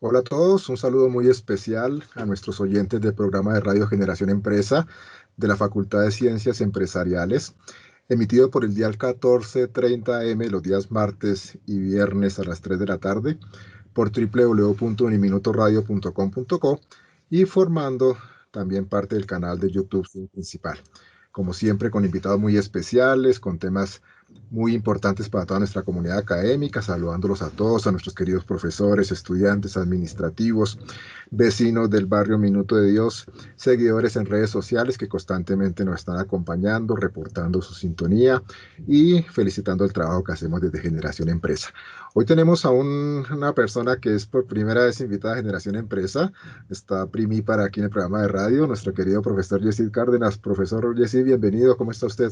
Hola a todos, un saludo muy especial a nuestros oyentes del programa de Radio Generación Empresa de la Facultad de Ciencias Empresariales, emitido por el dial 1430 AM los días martes y viernes a las 3 de la tarde por www.uniminutoradio.com.co y formando también parte del canal de YouTube principal. Como siempre, con invitados muy especiales, con temas muy importantes para toda nuestra comunidad académica, saludándolos a todos, a nuestros queridos profesores, estudiantes, administrativos, vecinos del barrio Minuto de Dios, seguidores en redes sociales que constantemente nos están acompañando, reportando su sintonía y felicitando el trabajo que hacemos desde Generación Empresa. Hoy tenemos a una persona que es por primera vez invitada a Generación Empresa, está primípara aquí en el programa de radio, nuestro querido profesor Yesid Cárdenas. Profesor Yesid, bienvenido, ¿cómo está usted?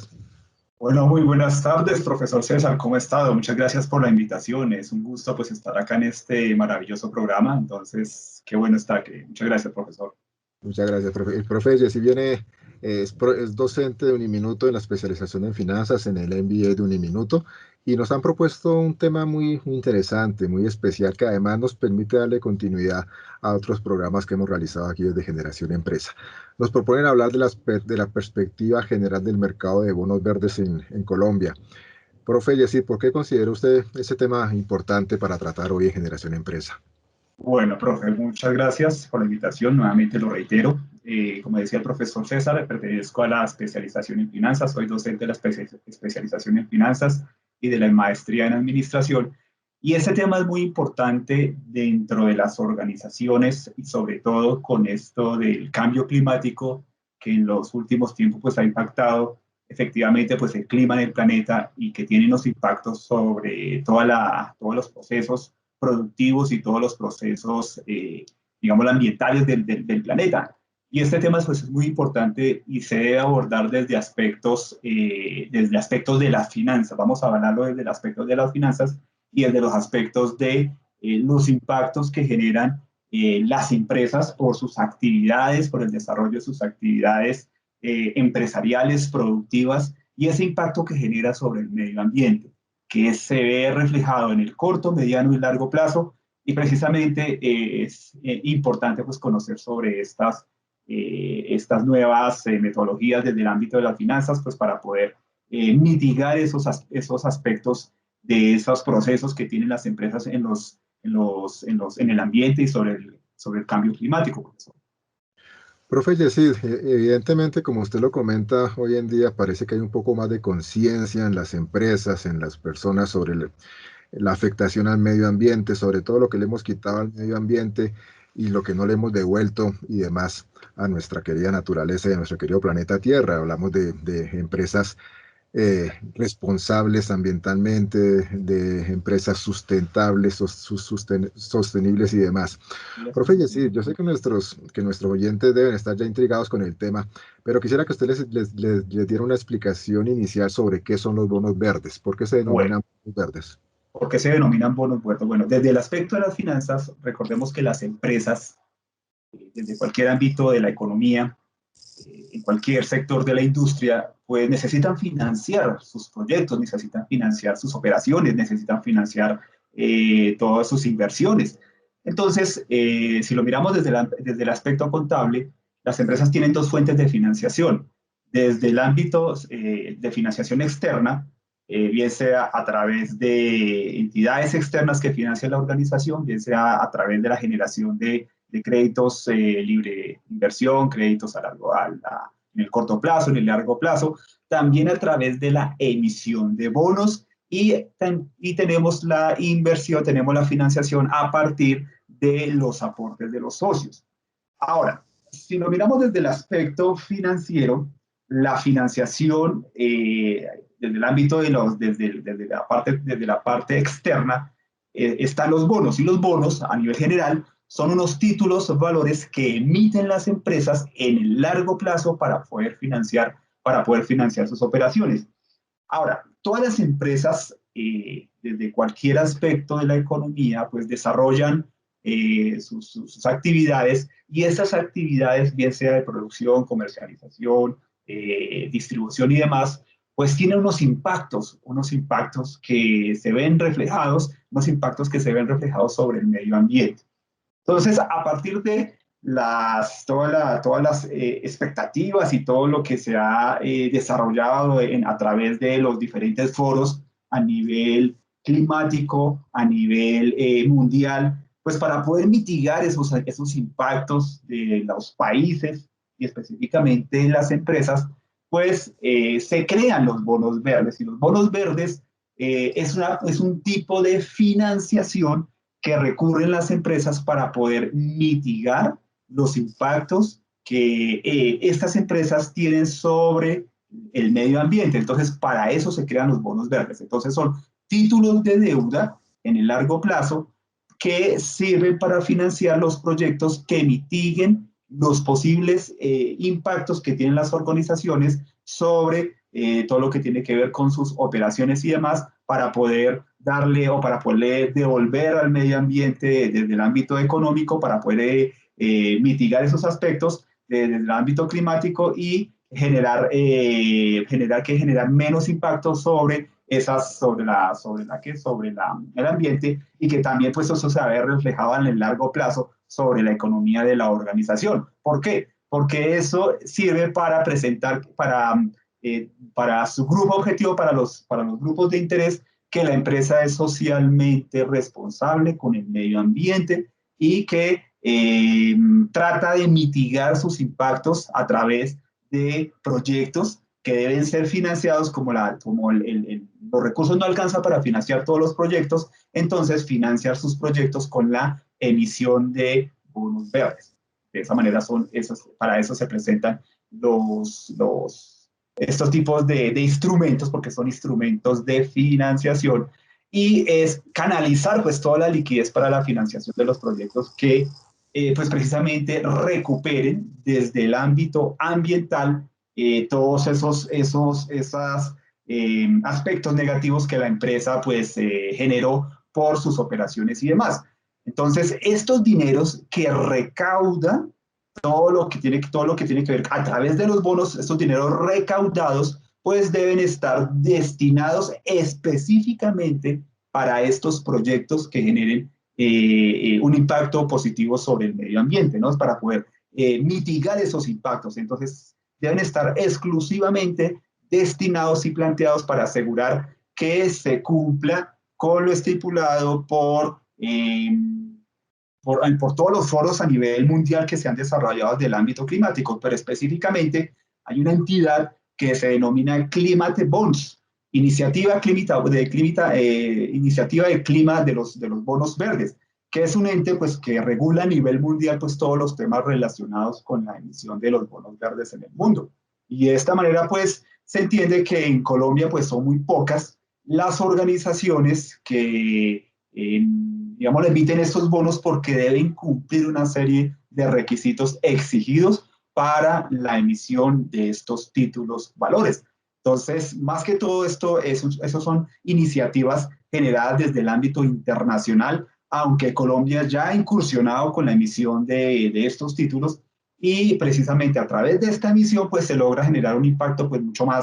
Bueno, muy buenas tardes, profesor César, ¿cómo ha estado? Muchas gracias por la invitación. Es un gusto pues estar acá en este maravilloso programa. Entonces, qué bueno estar aquí. Muchas gracias, profesor. Muchas gracias, profe. El profe Yesid viene, es docente de Uniminuto en la especialización en finanzas en el MBA de Uniminuto y nos han propuesto un tema muy interesante, muy especial, que además nos permite darle continuidad a otros programas que hemos realizado aquí desde Generación Empresa. Nos proponen hablar de la perspectiva general del mercado de bonos verdes en Colombia. Profe Yesid, ¿por qué considera usted ese tema importante para tratar hoy en Generación Empresa? Bueno, profe, muchas gracias por la invitación. Nuevamente lo reitero. Como decía el profesor César, pertenezco a la especialización en finanzas. Soy docente de la especialización en finanzas y de la maestría en administración. Y este tema es muy importante dentro de las organizaciones y sobre todo con esto del cambio climático que en los últimos tiempos pues ha impactado efectivamente pues el clima en el planeta y que tiene unos impactos sobre todos los procesos productivos y todos los procesos, digamos, ambientales del planeta. Y este tema pues, es muy importante y se debe abordar desde aspectos de las finanzas. Vamos a hablarlo desde el aspecto de las finanzas y desde los aspectos de los impactos que generan las empresas por sus actividades, por el desarrollo de sus actividades empresariales, productivas, y ese impacto que genera sobre el medio ambiente, que se ve reflejado en el corto, mediano y largo plazo, y precisamente es importante pues, conocer sobre estas nuevas metodologías desde el ámbito de las finanzas, pues para poder mitigar esos aspectos de esos procesos que tienen las empresas en el ambiente y sobre el cambio climático, profesor. Profe Yesid, evidentemente, como usted lo comenta, hoy en día parece que hay un poco más de conciencia en las empresas, en las personas sobre la afectación al medio ambiente, sobre todo lo que le hemos quitado al medio ambiente y lo que no le hemos devuelto y demás a nuestra querida naturaleza y a nuestro querido planeta Tierra. Hablamos de empresas responsables ambientalmente, de empresas sustentables, sostenibles y demás. Profe Yesid, yo sé que nuestros oyentes deben estar ya intrigados con el tema, pero quisiera que usted les diera una explicación inicial sobre qué son los bonos verdes, por qué se Bueno, denominan bonos verdes. ¿por qué se denominan bonos verdes? Bueno, desde el aspecto de las finanzas, recordemos que las empresas, desde cualquier ámbito de la economía, en cualquier sector de la industria, pues necesitan financiar sus proyectos, necesitan financiar sus operaciones, necesitan financiar todas sus inversiones. Entonces, si lo miramos desde el aspecto contable, las empresas tienen dos fuentes de financiación. Desde el ámbito de financiación externa, bien sea a través de entidades externas que financian la organización, bien sea a través de la generación de créditos libre inversión, créditos en el corto plazo, en el largo plazo, también a través de la emisión de bonos y tenemos la inversión, tenemos la financiación a partir de los aportes de los socios. Ahora, si lo miramos desde el aspecto financiero, la financiación desde el ámbito desde la parte externa están los bonos y los bonos a nivel general son unos títulos o valores que emiten las empresas en el largo plazo para poder financiar sus operaciones. Ahora, todas las empresas, desde cualquier aspecto de la economía, pues desarrollan sus actividades y esas actividades, bien sea de producción, comercialización, distribución y demás, pues tienen unos impactos que se ven reflejados, unos impactos que se ven reflejados sobre el medio ambiente. Entonces, a partir de todas las expectativas y todo lo que se ha desarrollado a través de los diferentes foros a nivel climático, a nivel mundial, pues para poder mitigar esos impactos de los países y específicamente las empresas, pues se crean los bonos verdes. Y los bonos verdes es un tipo de financiación que recurren las empresas para poder mitigar los impactos que estas empresas tienen sobre el medio ambiente. Entonces, para eso se crean los bonos verdes. Entonces, son títulos de deuda en el largo plazo que sirven para financiar los proyectos que mitiguen los posibles impactos que tienen las organizaciones sobre todo lo que tiene que ver con sus operaciones y demás, para poder darle o para poder devolver al medio ambiente desde el ámbito económico, para poder mitigar esos aspectos desde el ámbito climático y generar menos impacto sobre el ambiente, y que también pues eso se ve reflejado en el largo plazo sobre la economía de la organización. ¿Por qué? Porque eso sirve para presentar, para su grupo objetivo, para los grupos de interés, que la empresa es socialmente responsable con el medio ambiente y que trata de mitigar sus impactos a través de proyectos que deben ser financiados, los recursos no alcanzan para financiar todos los proyectos, entonces financiar sus proyectos con la emisión de bonos verdes. De esa manera para eso se presentan estos tipos de instrumentos, porque son instrumentos de financiación, y es canalizar pues toda la liquidez para la financiación de los proyectos que pues precisamente recuperen desde el ámbito ambiental todos esos aspectos negativos que la empresa pues generó por sus operaciones y demás. Entonces, estos dineros que recauda todo lo que tiene que ver a través de los bonos, estos dineros recaudados, pues deben estar destinados específicamente para estos proyectos que generen un impacto positivo sobre el medio ambiente, ¿no? Para poder mitigar esos impactos. Entonces, deben estar exclusivamente destinados y planteados para asegurar que se cumpla con lo estipulado por todos los foros a nivel mundial que se han desarrollado desde el ámbito climático, pero específicamente hay una entidad que se denomina Climate Bonds, Iniciativa de Clima de los Bonos Verdes, que es un ente pues, que regula a nivel mundial pues, todos los temas relacionados con la emisión de los bonos verdes en el mundo. Y de esta manera pues se entiende que en Colombia pues son muy pocas las organizaciones que digamos, le emiten estos bonos, porque deben cumplir una serie de requisitos exigidos para la emisión de estos títulos valores. Entonces, más que todo esto, esos son iniciativas generadas desde el ámbito internacional, aunque Colombia ya ha incursionado con la emisión de estos títulos, y precisamente a través de esta emisión pues se logra generar un impacto pues mucho un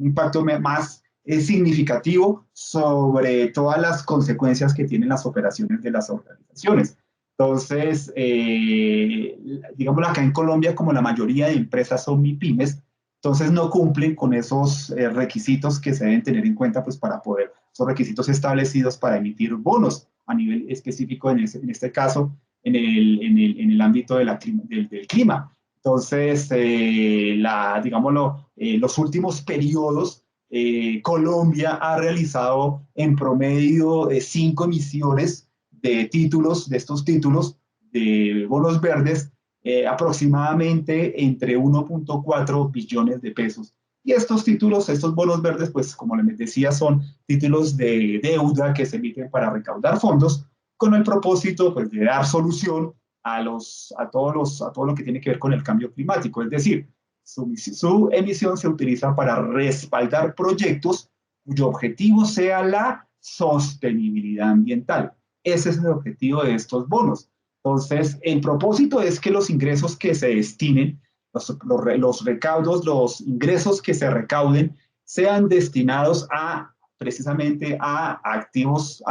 impacto más significativo sobre todas las consecuencias que tienen las operaciones de las organizaciones. Entonces, digamos acá en Colombia, como la mayoría de empresas son MIPYMES, entonces no cumplen con esos requisitos que se deben tener en cuenta pues para poder, esos requisitos establecidos para emitir bonos a nivel específico, en este caso, en el ámbito del clima. Entonces, digámoslo, los últimos periodos, Colombia ha realizado en promedio 5 emisiones de estos títulos de bonos verdes, aproximadamente entre 1.4 billones de pesos. Y estos títulos, estos bonos verdes, pues como les decía, son títulos de deuda que se emiten para recaudar fondos con el propósito pues, de dar solución a todo lo que tiene que ver con el cambio climático. Es decir, su emisión se utiliza para respaldar proyectos cuyo objetivo sea la sostenibilidad ambiental. Ese es el objetivo de estos bonos. Entonces, el propósito es que los ingresos que se destinen, los recaudos, los ingresos que se recauden, sean destinados a precisamente a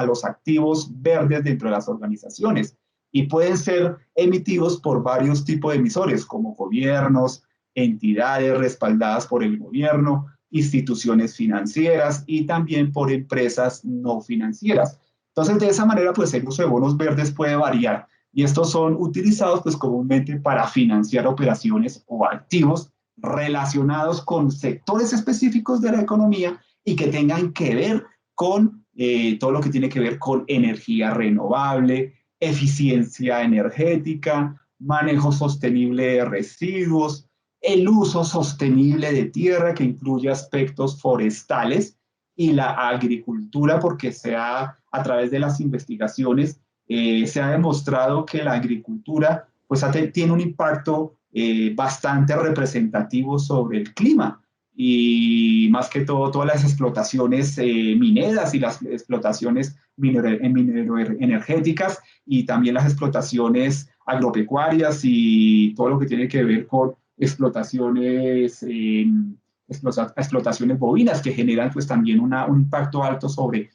los activos verdes dentro de las organizaciones y pueden ser emitidos por varios tipos de emisores, como gobiernos, entidades respaldadas por el gobierno, instituciones financieras y también por empresas no financieras. Entonces, de esa manera, pues el uso de bonos verdes puede variar y estos son utilizados pues comúnmente para financiar operaciones o activos relacionados con sectores específicos de la economía y que tengan que ver con todo lo que tiene que ver con energía renovable, eficiencia energética, manejo sostenible de residuos, el uso sostenible de tierra que incluye aspectos forestales y la agricultura, porque a través de las investigaciones se ha demostrado que la agricultura pues, tiene un impacto bastante representativo sobre el clima y más que todo todas las explotaciones mineras y las explotaciones mineroenergéticas y también las explotaciones agropecuarias y todo lo que tiene que ver con explotaciones bovinas que generan pues también un impacto alto sobre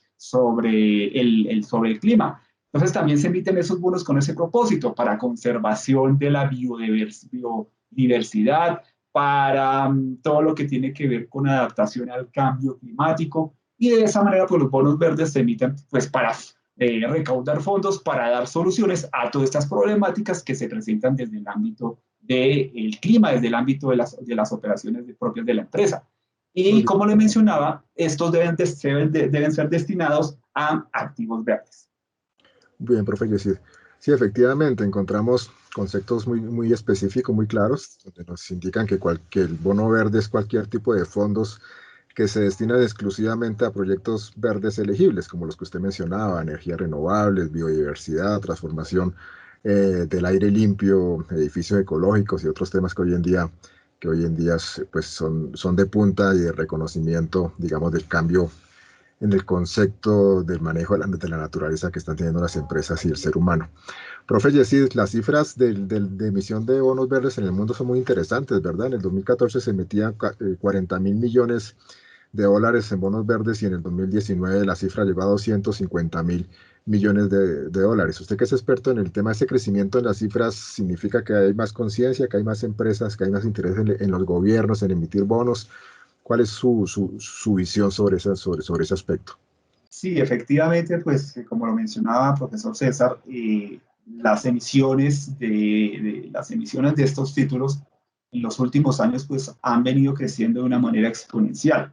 el clima. Entonces también se emiten esos bonos con ese propósito, para conservación de la biodiversidad, para todo lo que tiene que ver con adaptación al cambio climático, y de esa manera pues los bonos verdes se emiten pues para recaudar fondos para dar soluciones a todas estas problemáticas que se presentan desde el ámbito del clima, desde el ámbito de las operaciones propias de la empresa. Y como le mencionaba, estos deben ser destinados a activos verdes. Bien, profe Yesid. Sí, efectivamente, encontramos conceptos muy específicos, muy claros, donde nos indican que el bono verde es cualquier tipo de fondos que se destinan exclusivamente a proyectos verdes elegibles, como los que usted mencionaba, energías renovables, biodiversidad, transformación del aire limpio, edificios ecológicos y otros temas que hoy en día pues son de punta y de reconocimiento, digamos, del cambio en el concepto del manejo de la naturaleza que están teniendo las empresas y el ser humano. Profe Yesid, las cifras de emisión de bonos verdes en el mundo son muy interesantes, ¿verdad? En el 2014 se emetían 40.000 millones de dólares en bonos verdes y en el 2019 la cifra llegó a 250.000 millones de dólares. Usted que es experto en el tema, ese crecimiento en las cifras significa que hay más conciencia, que hay más empresas, que hay más interés en los gobiernos, en emitir bonos. ¿Cuál es su visión sobre ese aspecto? Sí, efectivamente, pues como lo mencionaba profesor César, las emisiones de estos títulos en los últimos años pues han venido creciendo de una manera exponencial,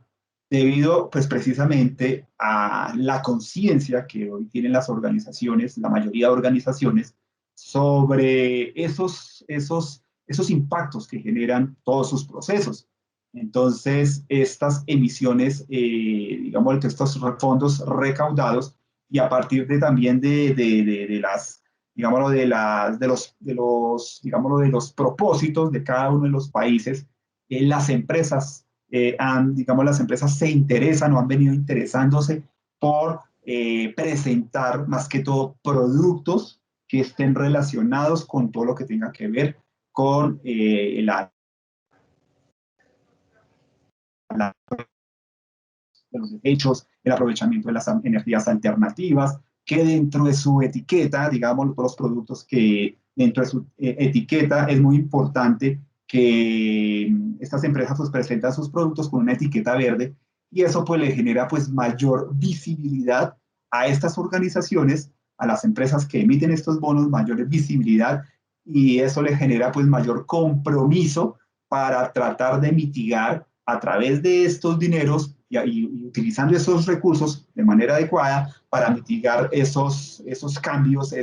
debido pues precisamente a la conciencia que hoy tienen las organizaciones, la mayoría de organizaciones, sobre esos impactos que generan todos sus procesos. Entonces, estas emisiones, digamos, de estos fondos recaudados y a partir de también de las, digámoslo, digámoslo, de los propósitos de cada uno de los países, las empresas digamos, las empresas se interesan o han venido interesándose por presentar más que todo productos que estén relacionados con todo lo que tenga que ver con de los desechos, el aprovechamiento de las energías alternativas, que dentro de su etiqueta, digamos, los productos que dentro de su etiqueta es muy importante que estas empresas pues presentan sus productos con una etiqueta verde y eso pues le genera pues mayor visibilidad a estas organizaciones, a las empresas que emiten estos bonos, mayor visibilidad y eso le genera pues mayor compromiso para tratar de mitigar a través de estos dineros y utilizando esos recursos de manera adecuada para mitigar esos cambios,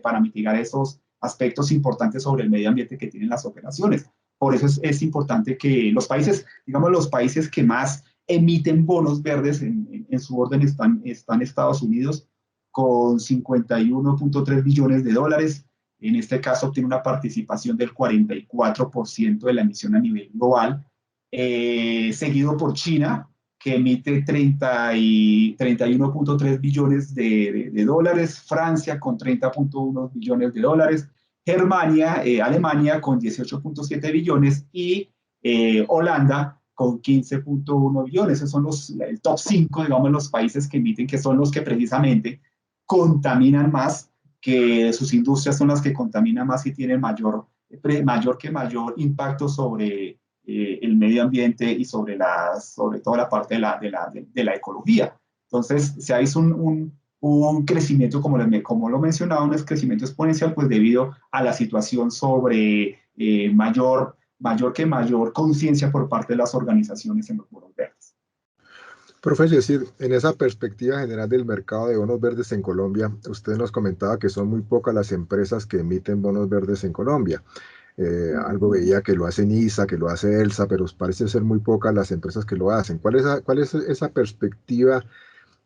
para mitigar esos aspectos importantes sobre el medio ambiente que tienen las operaciones. Por eso es importante que los países, digamos, los países que más emiten bonos verdes en su orden están Estados Unidos con 51.3 billones de dólares. En este caso obtiene una participación del 44% de la emisión a nivel global, seguido por China, que emite 31.3 billones de dólares, Francia con 30.1 billones de dólares, Alemania con 18.7 billones y Holanda con 15.1 billones. Esos son el top 5, digamos, los países que emiten, que son los que precisamente contaminan más, que sus industrias son las que contaminan más y tienen mayor impacto sobre el medio ambiente y sobre toda la parte de la ecología. Entonces, se ha visto un crecimiento, como lo mencionaba, un crecimiento exponencial, pues debido a la situación sobre mayor conciencia por parte de las organizaciones en los bonos verdes. Profe, es decir, en esa perspectiva general del mercado de bonos verdes en Colombia, usted nos comentaba que son muy pocas las empresas que emiten bonos verdes en Colombia. Algo veía que lo hace NISA, que lo hace ELSA, pero parece ser muy pocas las empresas que lo hacen. ¿Cuál es esa perspectiva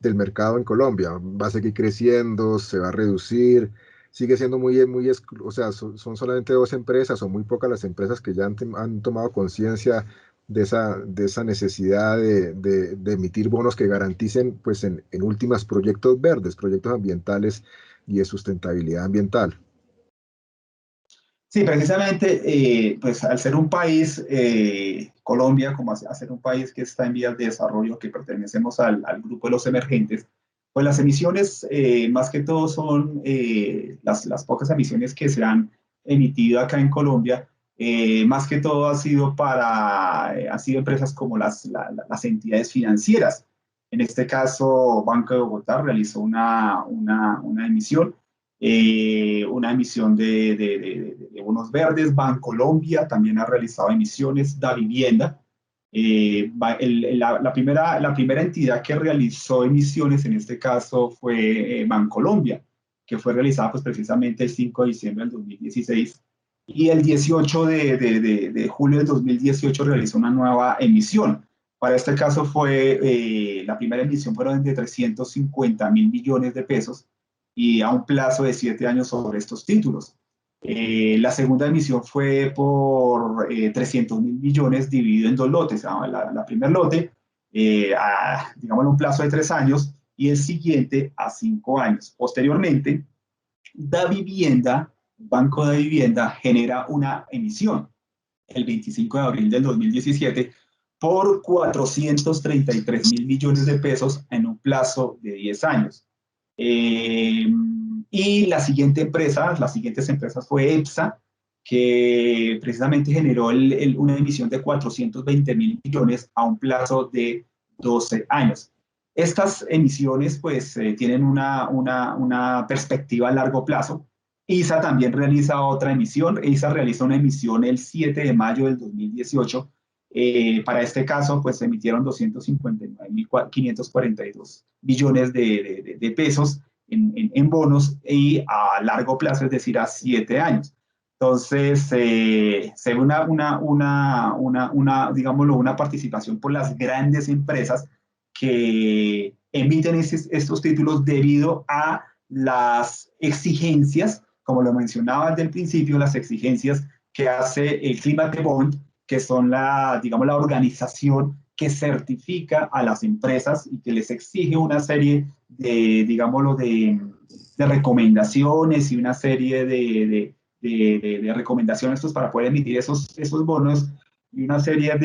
del mercado en Colombia? ¿Va a seguir creciendo? ¿Se va a reducir? ¿Sigue siendo o sea, son solamente dos empresas o muy pocas las empresas que ya han tomado conciencia de esa necesidad de emitir bonos que garanticen, pues en últimas, proyectos verdes, proyectos ambientales y de sustentabilidad ambiental? Sí, precisamente, pues al ser un país, Colombia, como a ser un país que está en vías de desarrollo, que pertenecemos al grupo de los emergentes, pues las emisiones, más que todo, son las pocas emisiones que se han emitido acá en Colombia, más que todo han sido empresas como las entidades financieras. En este caso, Banco de Bogotá realizó una emisión, de bonos verdes. Bancolombia también ha realizado emisiones. Davivienda, la primera entidad que realizó emisiones en este caso fue Bancolombia, que fue realizada pues precisamente el 5 de diciembre del 2016, y el 18 de julio del 2018 realizó una nueva emisión. Para este caso la primera emisión fueron de 350.000 millones de pesos y a un plazo de 7 años sobre estos títulos. La segunda emisión fue por 300.000 millones dividido en dos lotes. La primer lote, digamos, a un plazo de 3 años y el siguiente a 5 años. Posteriormente, Davivienda, Banco de Vivienda, genera una emisión el 25 de abril del 2017 por 433.000 millones de pesos en un plazo de 10 años. Y las siguientes empresas fue EPSA, que precisamente generó una emisión de 420.000 millones a un plazo de 12 años. Estas emisiones pues tienen una perspectiva a largo plazo. ISA también realiza otra emisión. ISA realizó una emisión el 7 de mayo del 2018. Para este caso, pues se emitieron 259.542 billones de pesos en bonos y a largo plazo, es decir, a 7 años. Entonces, se ve digámoslo, una participación por las grandes empresas que emiten estos títulos debido a las exigencias, como lo mencionaba desde el principio, las exigencias que hace el Climate Bond, que son digamos, la organización que certifica a las empresas y que les exige una serie digámoslo, de recomendaciones y una serie de recomendaciones pues, para poder emitir esos bonos, y una serie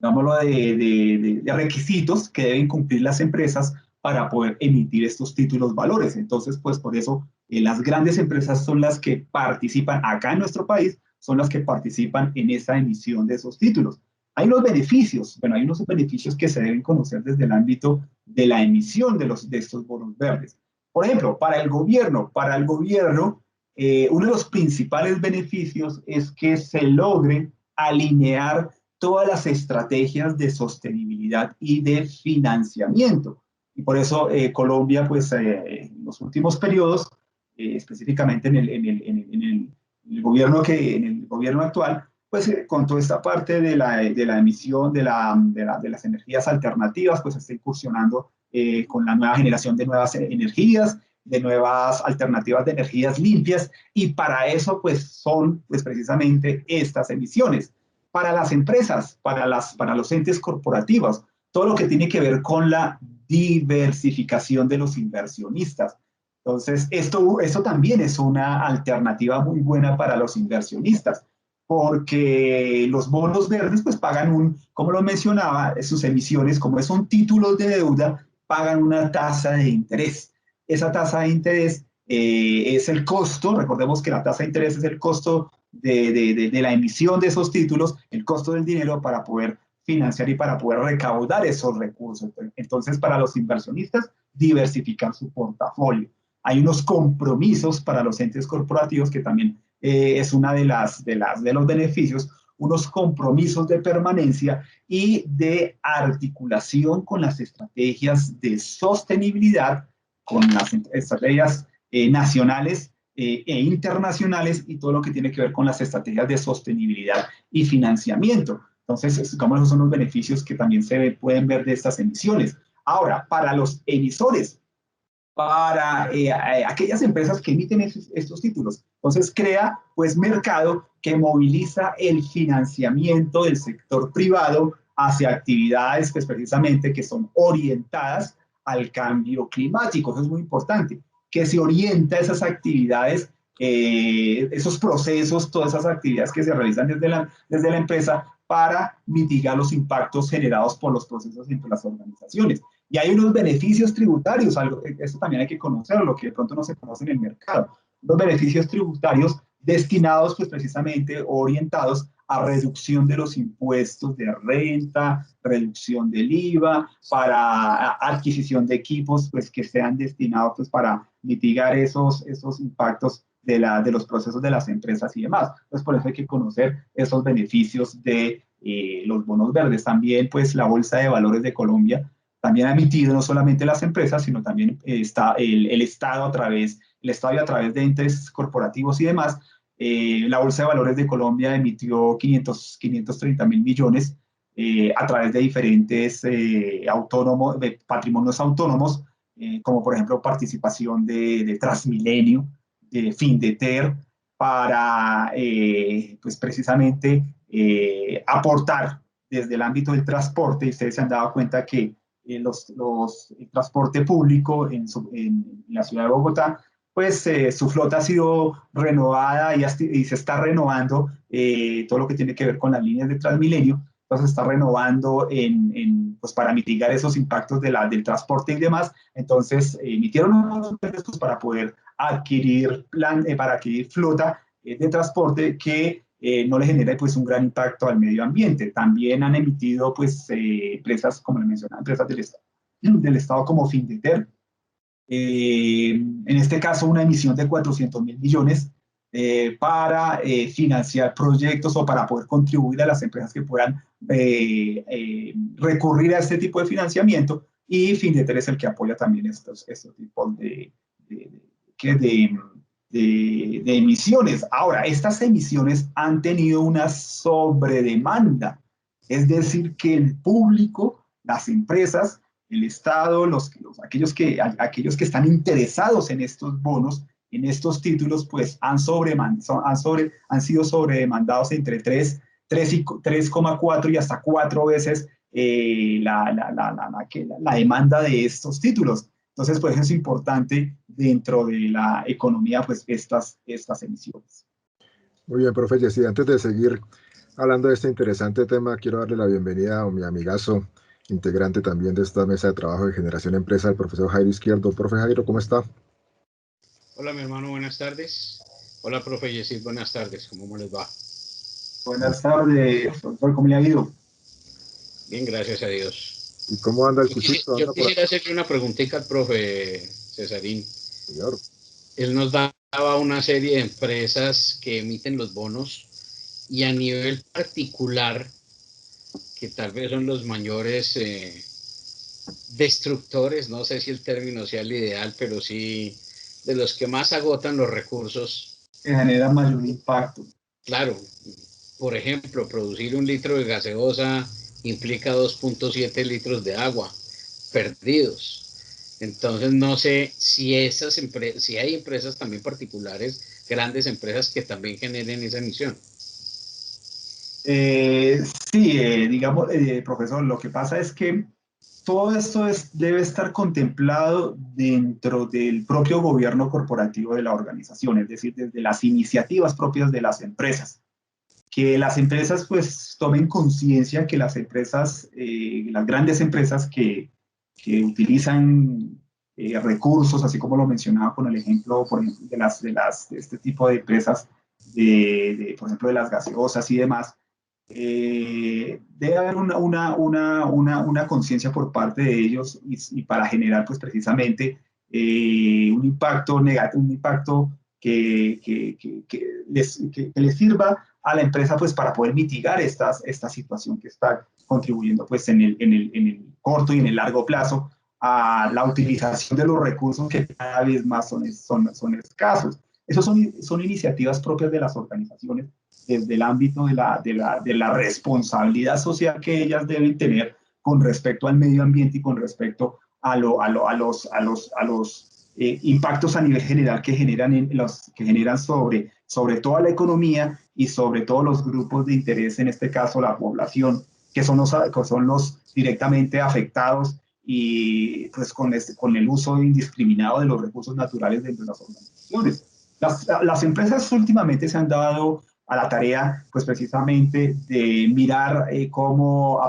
digámoslo, de requisitos que deben cumplir las empresas para poder emitir estos títulos valores. Entonces, pues por eso las grandes empresas son las que participan acá en nuestro país, son las que participan en esa emisión de esos títulos. Hay unos beneficios, bueno, hay unos beneficios que se deben conocer desde el ámbito de la emisión de estos bonos verdes. Por ejemplo, para el gobierno, uno de los principales beneficios es que se logre alinear todas las estrategias de sostenibilidad y de financiamiento. Y por eso Colombia, pues en los últimos periodos, específicamente en el gobierno actual, pues con toda esta parte de la emisión de las energías alternativas, pues está incursionando con la nueva generación de nuevas energías, de nuevas alternativas de energías limpias, y para eso pues son pues precisamente estas emisiones. Para las empresas, para los entes corporativos, todo lo que tiene que ver con la diversificación de los inversionistas. Entonces, esto también es una alternativa muy buena para los inversionistas, porque los bonos verdes pues pagan como lo mencionaba, sus emisiones, como son títulos de deuda, pagan una tasa de interés. Esa tasa de interés es el costo, recordemos que la tasa de interés es el costo de la emisión de esos títulos, el costo del dinero para poder financiar y para poder recaudar esos recursos. Entonces, para los inversionistas, diversificar su portafolio. Hay unos compromisos para los entes corporativos que también es una de los beneficios, unos compromisos de permanencia y de articulación con las estrategias de sostenibilidad, con las estrategias nacionales e internacionales y todo lo que tiene que ver con las estrategias de sostenibilidad y financiamiento. Entonces, como esos son los beneficios que también pueden ver de estas emisiones. Ahora, para los emisores, para aquellas empresas que emiten estos títulos. Entonces crea pues mercado que moviliza el financiamiento del sector privado hacia actividades pues, precisamente que son orientadas al cambio climático. Eso es muy importante, que se orienta a esas actividades, esos procesos, todas esas actividades que se realizan desde la empresa para mitigar los impactos generados por los procesos entre las organizaciones. Y hay unos beneficios tributarios, esto también hay que conocerlo, que de pronto no se conoce en el mercado. Los beneficios tributarios destinados pues precisamente orientados a reducción de los impuestos de renta, reducción del IVA, para adquisición de equipos pues que sean destinados pues para mitigar esos impactos de los procesos de las empresas y demás. Entonces por eso hay que conocer esos beneficios de los bonos verdes. También pues la Bolsa de Valores de Colombia también ha emitido no solamente las empresas, sino también está el Estado el Estado y a través de entes corporativos y demás. La Bolsa de Valores de Colombia emitió 530 mil millones a través de diferentes de patrimonios autónomos, como por ejemplo participación de Transmilenio, de Findeter, para pues precisamente aportar desde el ámbito del transporte. Y ustedes se han dado cuenta que el transporte público en la ciudad de Bogotá, pues su flota ha sido renovada y se está renovando todo lo que tiene que ver con las líneas de Transmilenio. Entonces se está renovando pues para mitigar esos impactos del transporte y demás. Entonces emitieron unos permisos para poder para adquirir flota de transporte que no le genera pues un gran impacto al medio ambiente. También han emitido pues empresas, como le mencionaba, empresas del Estado como Findeter. En este caso una emisión de 400 mil millones para financiar proyectos o para poder contribuir a las empresas que puedan recurrir a este tipo de financiamiento, y Findeter es el que apoya también estos tipos de, de, de emisiones. Ahora, estas emisiones han tenido una sobredemanda, es decir, que el público, las empresas, el Estado, aquellos que están interesados en estos bonos, en estos títulos, pues han sido sobredemandados entre 3,4 y hasta 4 veces la demanda de estos títulos. Entonces, pues es importante dentro de la economía, pues estas emisiones. Muy bien, profe Jessy, antes de seguir hablando de este interesante tema, quiero darle la bienvenida a mi amigazo, integrante también de esta mesa de trabajo de Generación Empresa, el profesor Jairo Izquierdo. Profe Jairo, ¿cómo está? Hola, mi hermano, buenas tardes. Hola, profe Jessy, buenas tardes. ¿Cómo les va? Buenas tardes, profesor, ¿cómo le ha ido? Bien, gracias a Dios. ¿Y cómo anda el cuchito? Yo quisiera hacerle una preguntita al profe Cesarín. Señor. Él nos daba una serie de empresas que emiten los bonos y a nivel particular, que tal vez son los mayores destructores, no sé si el término sea el ideal, pero sí de los que más agotan los recursos. Que genera mayor impacto. Claro, por ejemplo, producir 1 litro de gaseosa implica 2,7 litros de agua perdidos. Entonces no sé si si hay empresas también particulares, grandes empresas que también generen esa emisión. Sí, digamos, profesor, lo que pasa es que todo esto debe estar contemplado dentro del propio gobierno corporativo de la organización, es decir, desde las iniciativas propias de las empresas. que las empresas pues tomen conciencia que las empresas, las grandes empresas que utilizan recursos, así como lo mencionaba con el ejemplo, por ejemplo, de este tipo de empresas, por ejemplo, de las gaseosas y demás, debe haber una conciencia por parte de ellos y para generar pues precisamente un impacto negativo, un impacto que les sirva a la empresa pues para poder mitigar esta situación que está contribuyendo pues en el corto y en el largo plazo a la utilización de los recursos que cada vez más son escasos. Esas son iniciativas propias de las organizaciones desde el ámbito de la responsabilidad social que ellas deben tener con respecto al medio ambiente y con respecto a los impactos a nivel general que generan sobre toda la economía y sobre todos los grupos de interés, en este caso la población, que son los directamente afectados y pues con el uso indiscriminado de los recursos naturales dentro de las organizaciones. Las empresas últimamente se han dado a la tarea, pues precisamente de mirar cómo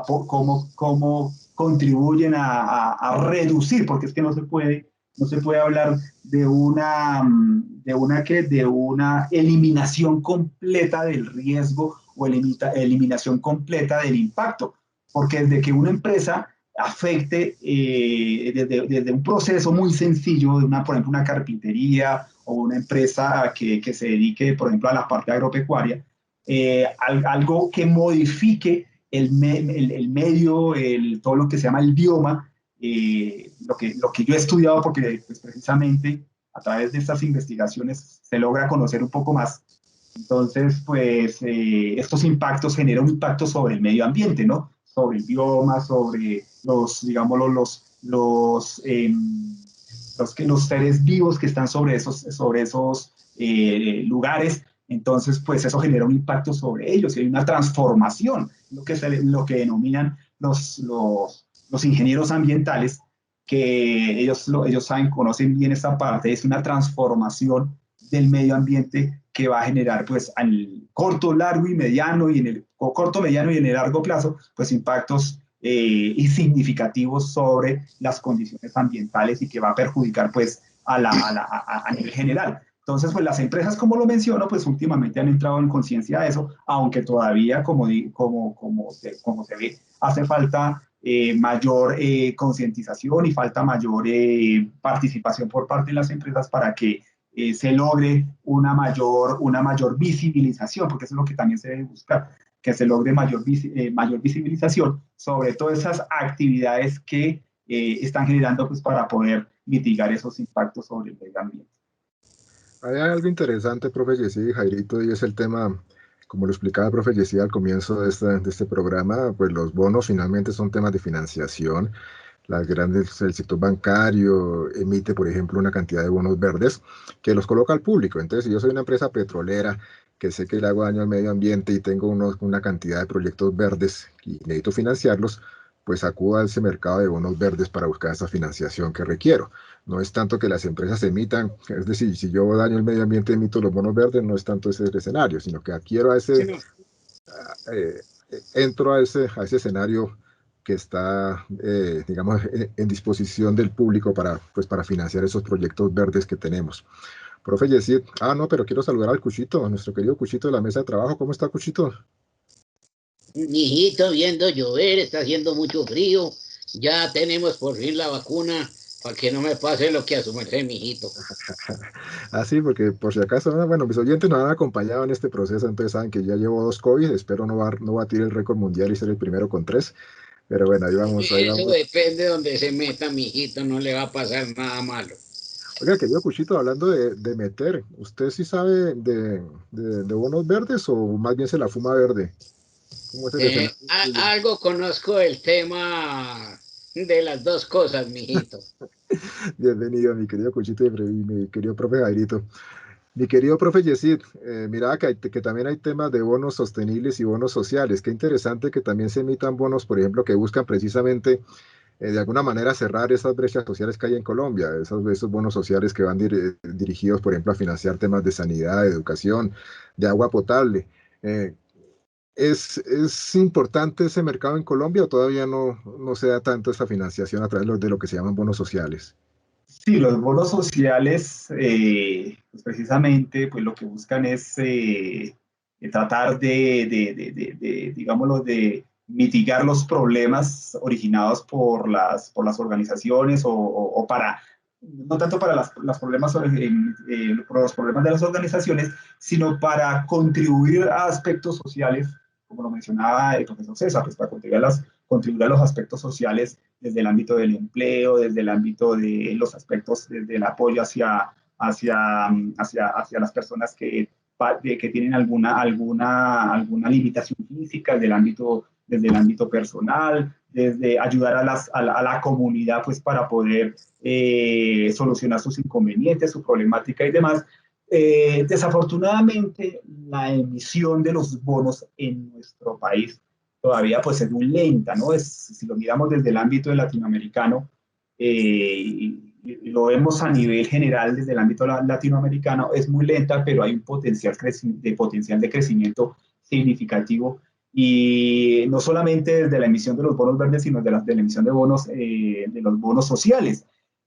contribuyen a reducir, porque es que no se puede hablar de una eliminación completa del riesgo o eliminación completa del impacto, porque desde que una empresa afecte desde un proceso muy sencillo, por ejemplo, una carpintería o una empresa que se dedique, por ejemplo, a la parte agropecuaria, algo que modifique el medio, todo lo que se llama el bioma, lo que yo he estudiado, porque pues, precisamente a través de estas investigaciones se logra conocer un poco más. Entonces, pues estos impactos generan un impacto sobre el medio ambiente, ¿no? Sobre el bioma, sobre los seres vivos que están sobre esos lugares. Entonces, pues eso genera un impacto sobre ellos y hay una transformación, lo que denominan los ingenieros ambientales, que ellos saben, conocen bien esta parte, es una transformación del medio ambiente que va a generar pues al corto, largo y mediano y en el corto, mediano y en el largo plazo pues impactos y significativos sobre las condiciones ambientales y que va a perjudicar pues a nivel general. Entonces, pues las empresas, como lo menciono, pues últimamente han entrado en conciencia de eso, aunque todavía, como se ve, hace falta mayor concientización y falta mayor participación por parte de las empresas para que se logre una mayor visibilización, porque eso es lo que también se debe buscar, que se logre mayor visibilización sobre todas esas actividades que están generando pues, para poder mitigar esos impactos sobre el medio ambiente. Hay algo interesante, profe Yesí y Jairito, y es el tema, como lo explicaba el profe Yesí al comienzo de este programa, pues los bonos finalmente son temas de financiación. El sector bancario emite, por ejemplo, una cantidad de bonos verdes que los coloca al público. Entonces, si yo soy una empresa petrolera que sé que le hago daño al medio ambiente y tengo una cantidad de proyectos verdes y necesito financiarlos, pues acudo a ese mercado de bonos verdes para buscar esa financiación que requiero. No es tanto que las empresas emitan, es decir, si yo daño el medio ambiente emito los bonos verdes, no es tanto ese el escenario, sino que adquiero Sí, no. entro a ese escenario que está, digamos, en disposición del público pues, para financiar esos proyectos verdes que tenemos. Profe Yesid, no, pero quiero saludar al Cuchito, a nuestro querido Cuchito de la mesa de trabajo. ¿Cómo está, Cuchito? Mijito, viendo llover, está haciendo mucho frío. Ya tenemos por fin la vacuna para que no me pase lo que a su merced, mijito. Sí, porque por si acaso, bueno, mis oyentes nos han acompañado en este proceso, entonces saben que ya llevo 2 COVID, espero no batir el récord mundial y ser el primero con 3, pero bueno, ahí vamos, ahí Eso vamos. depende de donde se meta, mijito, no le va a pasar nada malo. Oiga, querido Cuchito, hablando de meter, ¿usted sí sabe de bonos verdes o más bien se la fuma verde? ¿Cómo es el escenario suyo? Algo conozco del tema de las dos cosas, mijito. Bienvenido, mi querido Cuchito y mi querido profe Jairito. Mi querido profe Yesid, mira que también hay temas de bonos sostenibles y bonos sociales. Qué interesante que también se emitan bonos, por ejemplo, que buscan precisamente de alguna manera cerrar esas brechas sociales que hay en Colombia, esos bonos sociales que van dirigidos, por ejemplo, a financiar temas de sanidad, de educación, de agua potable. Eh, ¿Es importante ese mercado en Colombia o todavía no se da tanto esta financiación a través de lo que se llaman bonos sociales? Sí, los bonos sociales, pues precisamente, pues lo que buscan es tratar digámoslo, de mitigar los problemas originados por las organizaciones o para, no tanto para las problemas, por los problemas de las organizaciones, sino para contribuir a aspectos sociales, como lo mencionaba el profesor César, pues para contribuir a los aspectos sociales desde el ámbito del empleo, desde el ámbito de los aspectos del apoyo hacia las personas que tienen alguna limitación física desde el ámbito personal, desde ayudar a la comunidad pues, para poder solucionar sus inconvenientes, su problemática y demás. Desafortunadamente, la emisión de los bonos en nuestro país todavía pues es muy lenta, ¿no? Si lo miramos desde el ámbito latinoamericano, y lo vemos a nivel general desde el ámbito latinoamericano, es muy lenta, pero hay un potencial de crecimiento significativo. Y no solamente desde la emisión de los bonos verdes, sino de la emisión de los bonos sociales.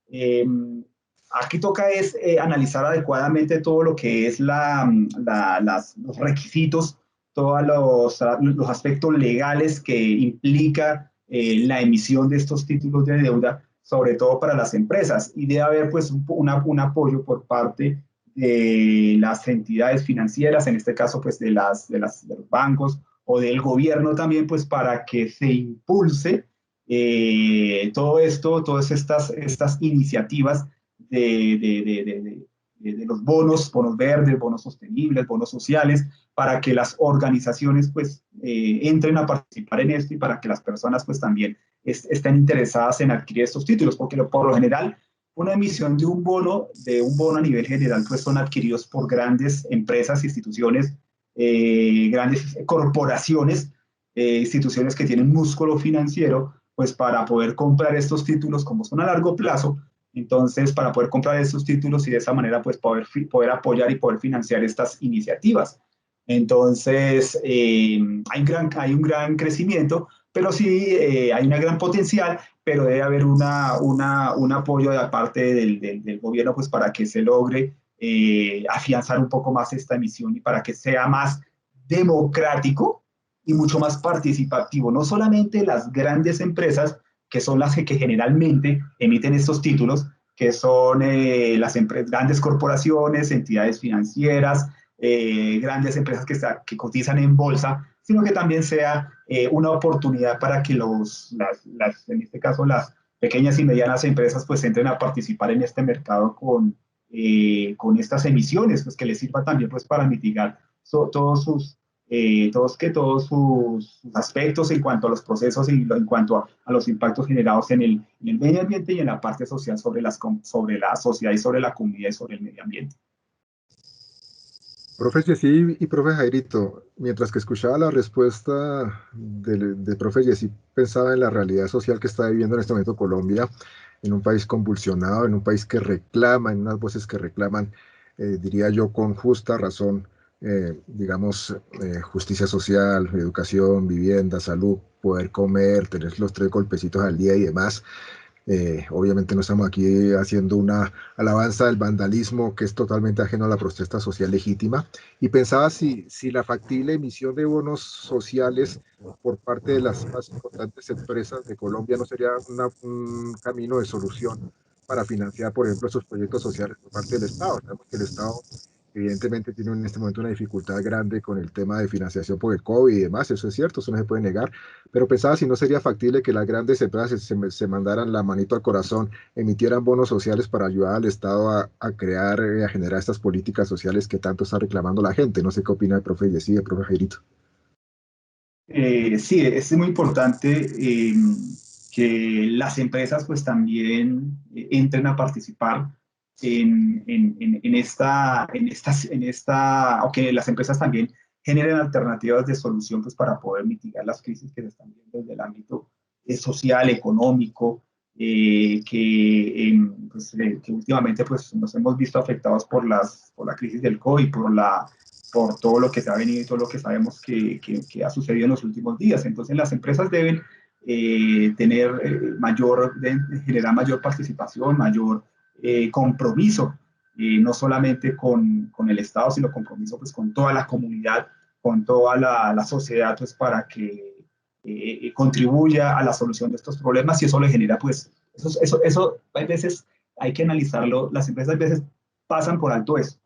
Eh, Aquí toca es analizar adecuadamente todo lo que es los requisitos, todos los aspectos legales que implica la emisión de estos títulos de deuda, sobre todo para las empresas. Y debe haber pues un apoyo por parte de las entidades financieras, en este caso pues de los bancos o del gobierno también, pues para que se impulse todo esto, todas estas iniciativas de los bonos verdes, bonos sostenibles, bonos sociales, para que las organizaciones pues entren a participar en esto y para que las personas pues también estén interesadas en adquirir estos títulos, porque por lo general una emisión de un bono a nivel general pues son adquiridos por grandes empresas, instituciones, grandes corporaciones, instituciones que tienen músculo financiero, pues para poder comprar estos títulos como son a largo plazo. Entonces, para poder comprar estos títulos y de esa manera pues poder apoyar y poder financiar estas iniciativas. Entonces, hay un gran crecimiento, pero sí hay una gran potencial, pero debe haber un apoyo de la parte del gobierno pues para que se logre afianzar un poco más esta emisión y para que sea más democrático y mucho más participativo. No solamente las grandes empresas, que son las que generalmente emiten estos títulos, que son las grandes corporaciones, entidades financieras, grandes empresas que cotizan en bolsa, sino que también sea una oportunidad para que en este caso las pequeñas y medianas empresas pues entren a participar en este mercado con estas emisiones, pues que les sirva también pues para mitigar todos sus aspectos en cuanto a los procesos y en cuanto a los impactos generados en el medio ambiente y en la parte social sobre la sociedad y sobre la comunidad y sobre el medio ambiente. Profe Yesí y profe Jairito, mientras que escuchaba la respuesta de profe Yesí, pensaba en la realidad social que está viviendo en este momento Colombia, en un país convulsionado, en un país que reclama, en unas voces que reclaman, diría yo, con justa razón, digamos, justicia social, educación, vivienda, salud, poder comer, tener los 3 golpecitos al día y demás. Obviamente no estamos aquí haciendo una alabanza del vandalismo que es totalmente ajeno a la protesta social legítima. Y pensaba si la factible emisión de bonos sociales por parte de las más importantes empresas de Colombia no sería un camino de solución para financiar, por ejemplo, esos proyectos sociales por parte del Estado. Sabemos que el Estado evidentemente tiene en este momento una dificultad grande con el tema de financiación por el COVID y demás, eso es cierto, eso no se puede negar, pero pensaba si no sería factible que las grandes empresas se mandaran la manito al corazón, emitieran bonos sociales para ayudar al Estado a crear, a generar estas políticas sociales que tanto está reclamando la gente. No sé qué opina el profe Yesí, el profe Jairito. Sí, es muy importante que las empresas pues también entren a participar o que las empresas también generen alternativas de solución pues para poder mitigar las crisis que se están viendo desde el ámbito social, económico, que últimamente pues nos hemos visto afectados por la crisis del COVID, por todo lo que se ha venido y todo lo que sabemos que ha sucedido en los últimos días. Entonces las empresas deben generar mayor participación, mayor compromiso, no solamente con el Estado, sino compromiso pues con toda la comunidad, con toda la sociedad, pues para que contribuya a la solución de estos problemas, y eso le genera pues, eso hay veces, hay que analizarlo, las empresas a veces pasan por alto eso,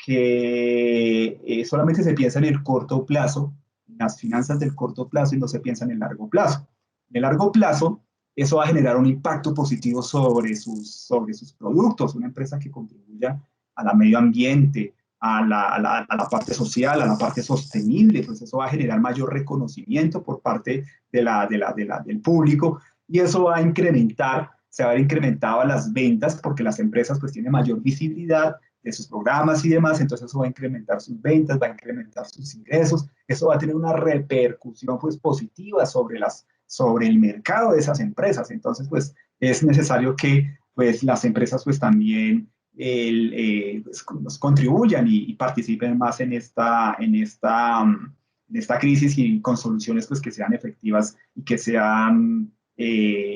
que solamente se piensa en el corto plazo, en las finanzas del corto plazo, y no se piensa en el largo plazo. En el largo plazo, eso va a generar un impacto positivo sobre sus productos, una empresa que contribuya a la medio ambiente, a la parte social, a la parte sostenible, pues eso va a generar mayor reconocimiento por parte del público, y eso va a incrementar, se va a ver incrementado las ventas, porque las empresas pues tienen mayor visibilidad de sus programas y demás, entonces eso va a incrementar sus ventas, va a incrementar sus ingresos, eso va a tener una repercusión pues positiva sobre el mercado de esas empresas. Entonces pues es necesario que pues las empresas pues también pues, contribuyan y participen más en esta crisis, y con soluciones pues que sean efectivas y que sean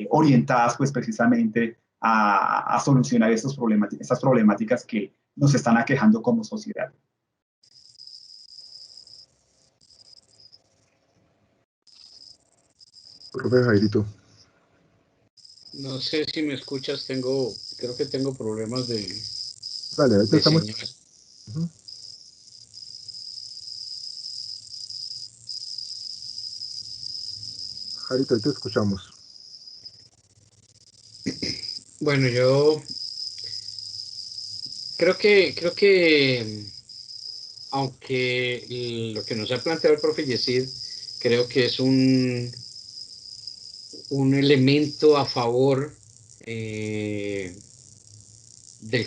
orientadas pues precisamente a solucionar estas problemáticas que nos están aquejando como sociedad. Profe Jairito. No sé si me escuchas, creo que tengo problemas Dale, ahí te de estamos. señal. Ujú. Jairito, ahí te escuchamos. Bueno, yo creo que aunque lo que nos ha planteado el profe Yesid, creo que es un elemento a favor del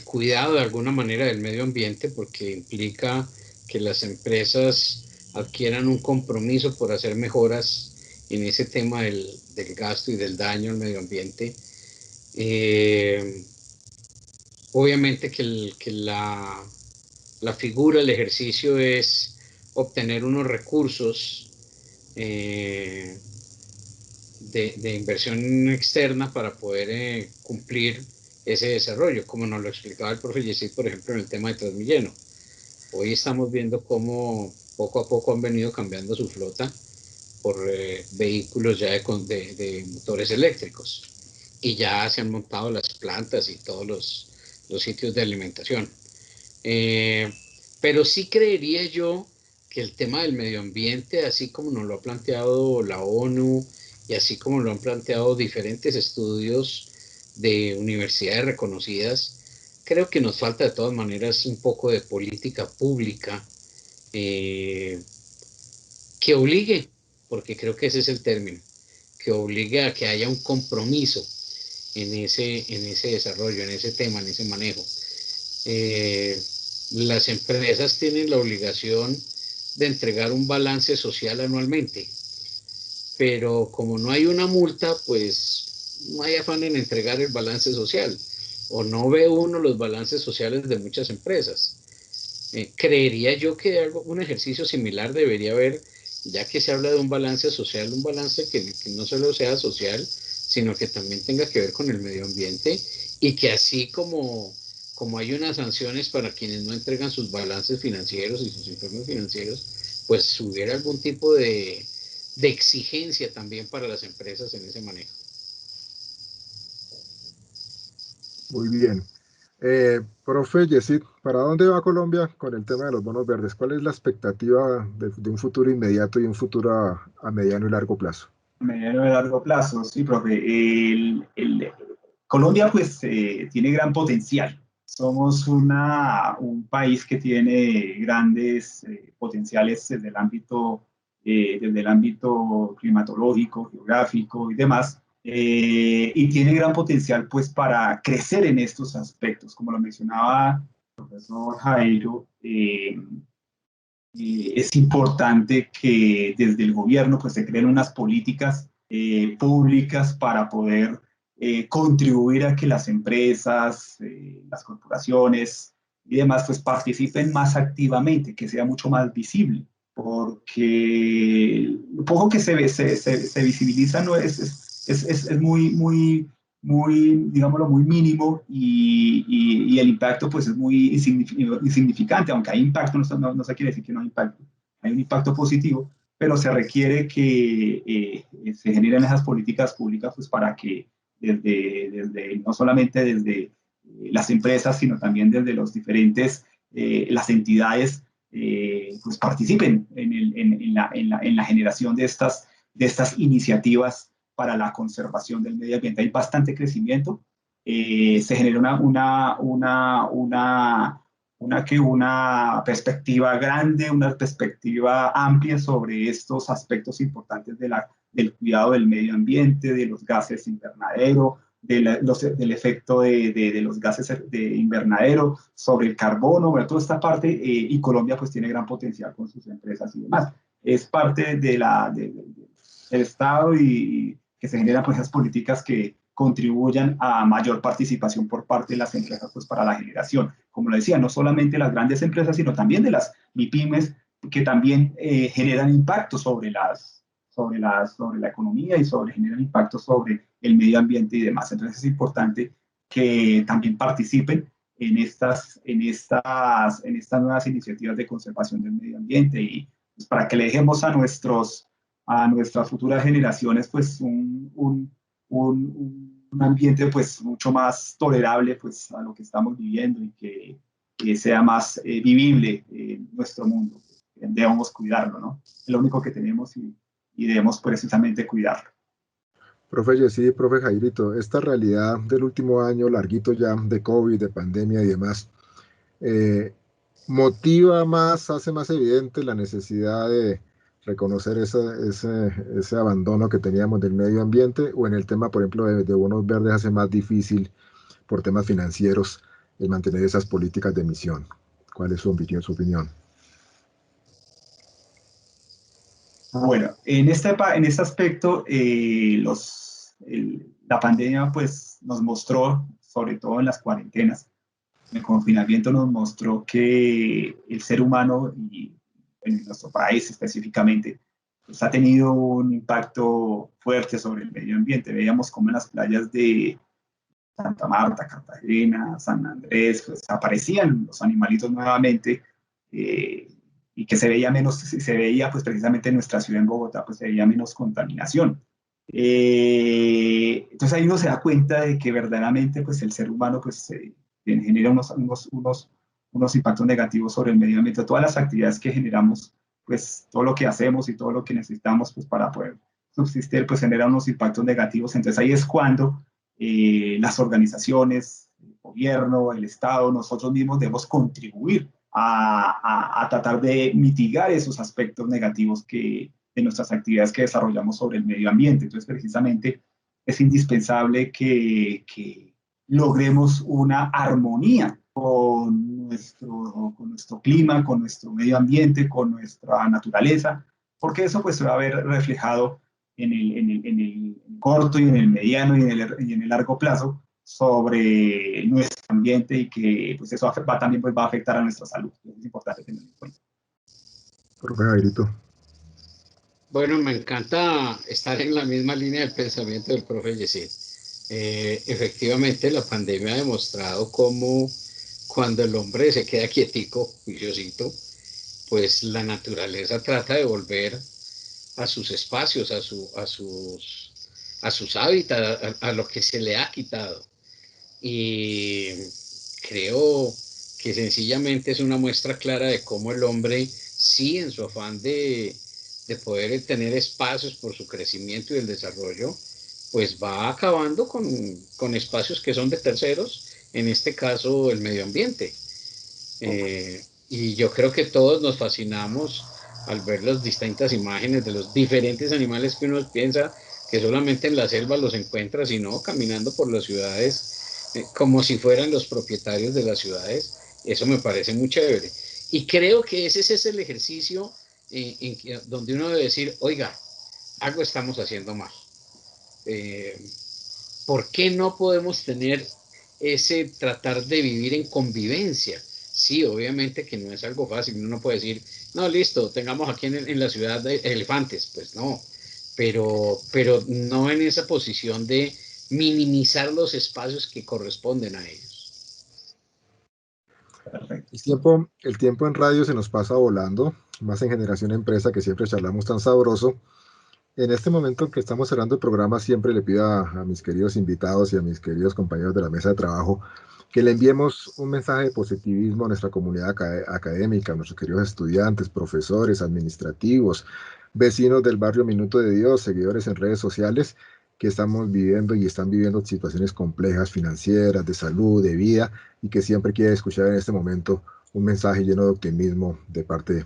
cuidado de alguna manera del medio ambiente, porque implica que las empresas adquieran un compromiso por hacer mejoras en ese tema del gasto y del daño al medio ambiente. Obviamente que la figura, el ejercicio es obtener unos recursos de inversión externa para poder cumplir ese desarrollo, como nos lo explicaba el profe Yesid, por ejemplo, en el tema de Transmilenio. Hoy estamos viendo cómo poco a poco han venido cambiando su flota por vehículos ya de motores eléctricos, y ya se han montado las plantas y todos los sitios de alimentación. Pero sí creería yo que el tema del medio ambiente, así como nos lo ha planteado la ONU y así como lo han planteado diferentes estudios de universidades reconocidas, creo que nos falta de todas maneras un poco de política pública que obligue, porque creo que ese es el término, que obligue a que haya un compromiso en ese desarrollo, en ese tema, en ese manejo. Las empresas tienen la obligación de entregar un balance social anualmente, pero como no hay una multa, pues no hay afán en entregar el balance social, o no ve uno los balances sociales de muchas empresas. Creería yo que un ejercicio similar debería haber, ya que se habla de un balance social, un balance que no solo sea social, sino que también tenga que ver con el medio ambiente, y que así como hay unas sanciones para quienes no entregan sus balances financieros y sus informes financieros, pues hubiera algún tipo de exigencia también para las empresas en ese manejo. Muy bien. Profe Yesid, ¿para dónde va Colombia con el tema de los bonos verdes? ¿Cuál es la expectativa de un futuro inmediato y un futuro a mediano y largo plazo? A mediano y largo plazo, sí, profe. Colombia pues tiene gran potencial. Somos un país que tiene grandes potenciales desde el ámbito climatológico, geográfico y demás, y tiene gran potencial pues para crecer en estos aspectos. Como lo mencionaba el profesor Jairo, es importante que desde el gobierno pues se creen unas políticas públicas para poder contribuir a que las empresas, las corporaciones, y demás, pues participen más activamente, que sea mucho más visible, porque lo poco que se visibiliza no es muy, digámoslo, muy mínimo y el impacto pues es muy insignificante, aunque hay impacto, no se quiere decir que no hay impacto, hay un impacto positivo, pero se requiere que se generen esas políticas públicas pues para que no solamente desde las empresas, sino también desde los diferentes, las entidades, pues participen en la generación de estas iniciativas para la conservación del medio ambiente. Hay bastante crecimiento, se genera una perspectiva grande, una perspectiva amplia sobre estos aspectos importantes del cuidado del medio ambiente, de los gases invernadero, del efecto de los gases de invernadero sobre el carbono, bueno, toda esta parte, y Colombia pues tiene gran potencial con sus empresas y demás. Es parte del Estado y que se generan pues esas políticas que contribuyan a mayor participación por parte de las empresas pues para la generación. Como lo decía, no solamente las grandes empresas, sino también de las MIPYMES, que también generan impacto sobre la economía y generan impacto sobre el medio ambiente y demás. Entonces es importante que también participen en estas nuevas iniciativas de conservación del medio ambiente y pues, para que le dejemos a nuestras futuras generaciones pues un ambiente pues mucho más tolerable pues a lo que estamos viviendo y que sea más vivible en nuestro mundo. Debemos cuidarlo, ¿no? Es lo único que tenemos y debemos precisamente cuidarlo. Profe Yesí, profe Jairito, esta realidad del último año larguito ya de COVID, de pandemia y demás, eh, motiva más, hace más evidente la necesidad de reconocer ese abandono que teníamos del medio ambiente, o en el tema, por ejemplo, de bonos verdes hace más difícil por temas financieros el mantener esas políticas de emisión. ¿Cuál es su opinión? Bueno, en este aspecto, la pandemia pues, nos mostró, sobre todo en las cuarentenas, el confinamiento nos mostró que el ser humano, y en nuestro país específicamente, pues, ha tenido un impacto fuerte sobre el medio ambiente. Veíamos cómo en las playas de Santa Marta, Cartagena, San Andrés, pues aparecían los animalitos nuevamente, eh, y que se veía pues precisamente en nuestra ciudad en Bogotá, pues se veía menos contaminación. Entonces ahí uno se da cuenta de que verdaderamente pues el ser humano pues genera unos impactos negativos sobre el medio ambiente. Todas las actividades que generamos, pues todo lo que hacemos y todo lo que necesitamos pues para poder subsistir pues genera unos impactos negativos. Entonces ahí es cuando las organizaciones, el gobierno, el Estado, nosotros mismos debemos contribuir a tratar de mitigar esos aspectos negativos de nuestras actividades que desarrollamos sobre el medio ambiente. Entonces, precisamente, es indispensable que logremos una armonía con nuestro clima, con nuestro medio ambiente, con nuestra naturaleza, porque eso pues se va a ver reflejado en el corto y en el mediano y en el largo plazo sobre nuestro ambiente y que pues eso también pues, va a afectar a nuestra salud. Es importante tenerlo en cuenta. Profe Jairito. Bueno, me encanta estar en la misma línea del pensamiento del profe Yesid. Efectivamente, la pandemia ha demostrado cómo cuando el hombre se queda quietico, juiciosito, pues la naturaleza trata de volver a sus espacios, a sus hábitats, a lo que se le ha quitado. Y creo que sencillamente es una muestra clara de cómo el hombre, sí, en su afán de poder tener espacios por su crecimiento y el desarrollo, pues va acabando con espacios que son de terceros, en este caso el medio ambiente. Y yo creo que todos nos fascinamos al ver las distintas imágenes de los diferentes animales que uno piensa que solamente en la selva los encuentra, sino caminando por las ciudades como si fueran los propietarios de las ciudades. Eso me parece muy chévere. Y creo que ese es el ejercicio donde uno debe decir, oiga, algo estamos haciendo mal. ¿Por qué no podemos tener ese tratar de vivir en convivencia? Sí, obviamente que no es algo fácil. Uno no puede decir, no, listo, tengamos aquí en la ciudad de elefantes. Pues no, pero no en esa posición de minimizar los espacios que corresponden a ellos. Perfecto. El tiempo en radio se nos pasa volando, más en Generación Empresa, que siempre charlamos tan sabroso. En este momento en que estamos cerrando el programa, siempre le pido a mis queridos invitados y a mis queridos compañeros de la mesa de trabajo que le enviemos un mensaje de positivismo a nuestra comunidad académica, a nuestros queridos estudiantes, profesores, administrativos, vecinos del barrio Minuto de Dios, seguidores en redes sociales que estamos viviendo y están viviendo situaciones complejas financieras, de salud, de vida, y que siempre quiere escuchar en este momento un mensaje lleno de optimismo de parte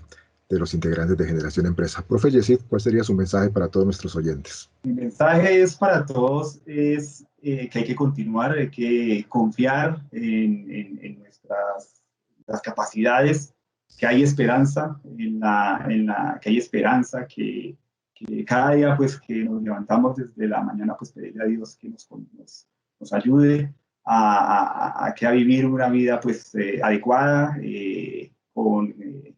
de los integrantes de Generación Empresa. Profe Yesid, ¿cuál sería su mensaje para todos nuestros oyentes? Mi mensaje es para todos, es que hay que continuar, hay que confiar en nuestras las capacidades, que hay esperanza, que hay esperanza, que cada día pues que nos levantamos desde la mañana pues pedirle a Dios que nos ayude a vivir una vida pues adecuada,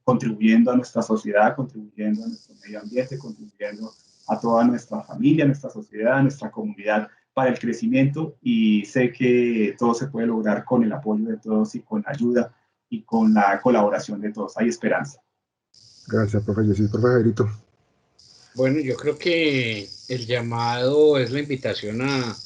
contribuyendo a nuestra sociedad, contribuyendo a nuestro medio ambiente, contribuyendo a toda nuestra familia, a nuestra sociedad, a nuestra comunidad para el crecimiento, y sé que todo se puede lograr con el apoyo de todos y con la ayuda y con la colaboración de todos. Hay esperanza. Gracias, profe Yesid. Profe Jairito. Bueno, yo creo que el llamado es la invitación a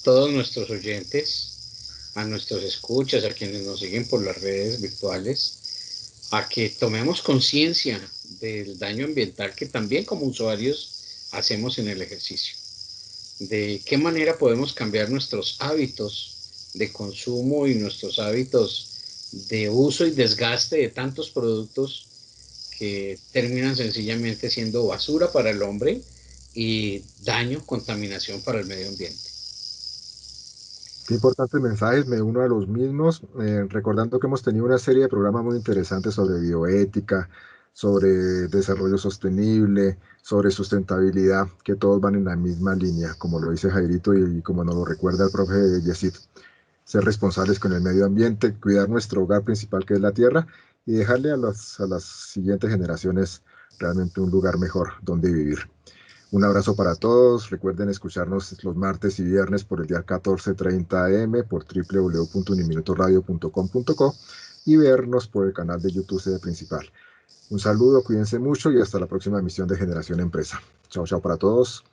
todos nuestros oyentes, a nuestros escuchas, a quienes nos siguen por las redes virtuales, a que tomemos conciencia del daño ambiental que también como usuarios hacemos en el ejercicio. De qué manera podemos cambiar nuestros hábitos de consumo y nuestros hábitos de uso y desgaste de tantos productos que terminan sencillamente siendo basura para el hombre y daño, contaminación para el medio ambiente. Qué importantes mensajes, me uno a los mismos, recordando que hemos tenido una serie de programas muy interesantes sobre bioética, sobre desarrollo sostenible, sobre sustentabilidad, que todos van en la misma línea, como lo dice Jairito y como nos lo recuerda el profe Yesid. Ser responsables con el medio ambiente, cuidar nuestro hogar principal que es la tierra y dejarle a las siguientes generaciones realmente un lugar mejor donde vivir. Un abrazo para todos. Recuerden escucharnos los martes y viernes por el día 14:30 AM por www.uniminutoradio.com.co y vernos por el canal de YouTube Sede Principal. Un saludo, cuídense mucho y hasta la próxima emisión de Generación Empresa. Chao, chao para todos.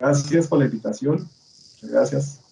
Gracias por la invitación. Muchas gracias.